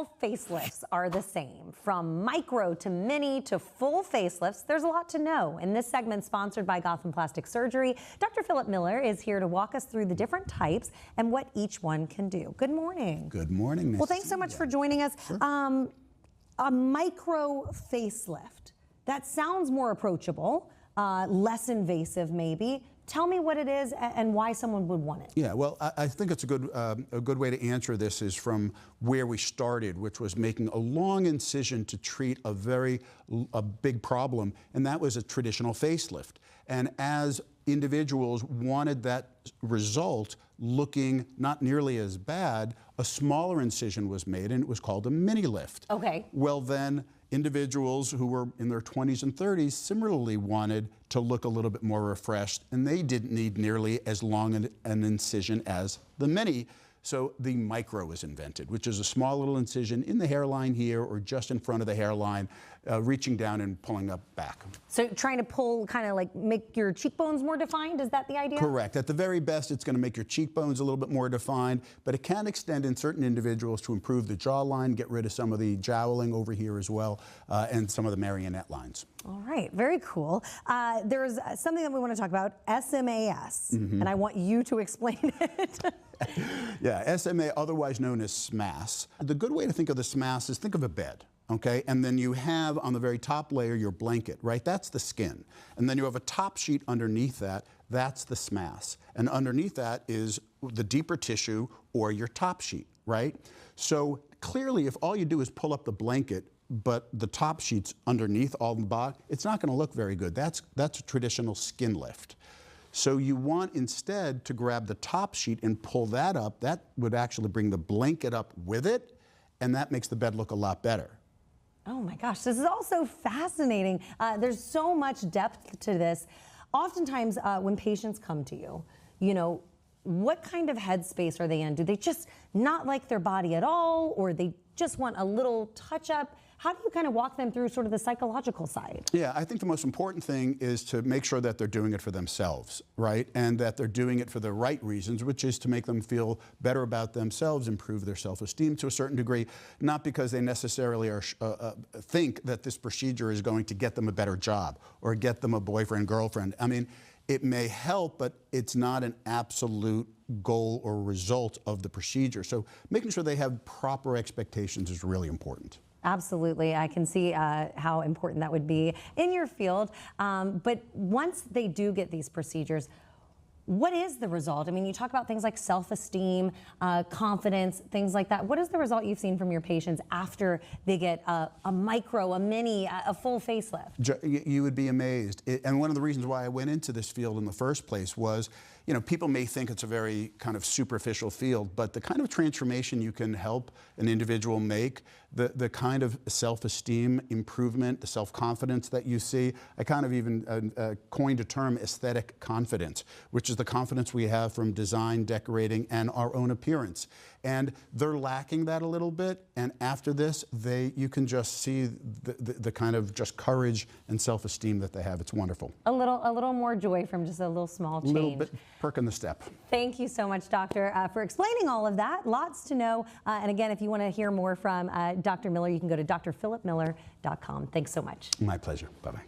all facelifts are the same. From micro to mini to full facelifts, there's a lot to know. In this segment sponsored by Gotham Plastic Surgery, Dr. Philip Miller is here to walk us through the different types and what each one can do. Good morning. Good morning. Well, thanks so much for joining us. Sure. A micro facelift, that sounds more approachable, less invasive maybe. Tell me what it is and why someone would want it. Yeah, well, I think it's a good way to answer this is from where we started, which was making a long incision to treat a big problem, and that was a traditional facelift. And as individuals wanted that result looking not nearly as bad, a smaller incision was made, and it was called a mini lift. Okay. Well, then individuals who were in their 20s and 30s similarly wanted to look a little bit more refreshed, and they didn't need nearly as long an incision as the mini. So the micro was invented, which is a small little incision in the hairline here or just in front of the hairline, reaching down and pulling up back. So trying to pull, kind of like make your cheekbones more defined, is that the idea? Correct. At the very best, it's going to make your cheekbones a little bit more defined, but it can extend in certain individuals to improve the jawline, get rid of some of the jowling over here as well, and some of the marionette lines. All right, very cool. There's something that we want to talk about, SMAS, and I want you to explain it. Yeah, SMA, otherwise known as SMAS. The good way to think of the SMAS is think of a bed, okay? And then you have on the very top layer your blanket, right? That's the skin. And then you have a top sheet underneath that. That's the SMAS. And underneath that is the deeper tissue or your top sheet, right? So clearly, if all you do is pull up the blanket, but the top sheet's underneath all the bottom, it's not going to look very good. That's a traditional skin lift. So you want instead to grab the top sheet and pull that up. That would actually bring the blanket up with it, and that makes the bed look a lot better. Oh my gosh, this is all so fascinating. There's so much depth to this. Oftentimes when patients come to you, you know, what kind of headspace are they in? Do they just not like their body at all, or they just want a little touch up? How do you kind of walk them through sort of the psychological side? Yeah, I think the most important thing is to make sure that they're doing it for themselves, right? And that they're doing it for the right reasons, which is to make them feel better about themselves, improve their self-esteem to a certain degree, not because they necessarily think that this procedure is going to get them a better job or get them a boyfriend, girlfriend. I mean, it may help, but it's not an absolute goal or result of the procedure. So making sure they have proper expectations is really important. Absolutely. I can see how important that would be in your field. But once they do get these procedures, what is the result? I mean, you talk about things like self-esteem, confidence, things like that. What is the result you've seen from your patients after they get a micro, a mini, a full facelift? You would be amazed. And one of the reasons why I went into this field in the first place was, you know, people may think it's a very kind of superficial field, but the kind of transformation you can help an individual make, the kind of self-esteem improvement, the self-confidence that you see. I kind of even coined a term, aesthetic confidence, which is the confidence we have from design, decorating, and our own appearance. And they're lacking that a little bit, and after this, you can just see the kind of just courage and self-esteem that they have. It's wonderful. A little more joy from just a little small change. A little bit, perk in the step. Thank you so much, Doctor, for explaining all of that. Lots to know. And again, if you want to hear more from Dr. Miller, you can go to drphilipmiller.com. Thanks so much. My pleasure. Bye-bye.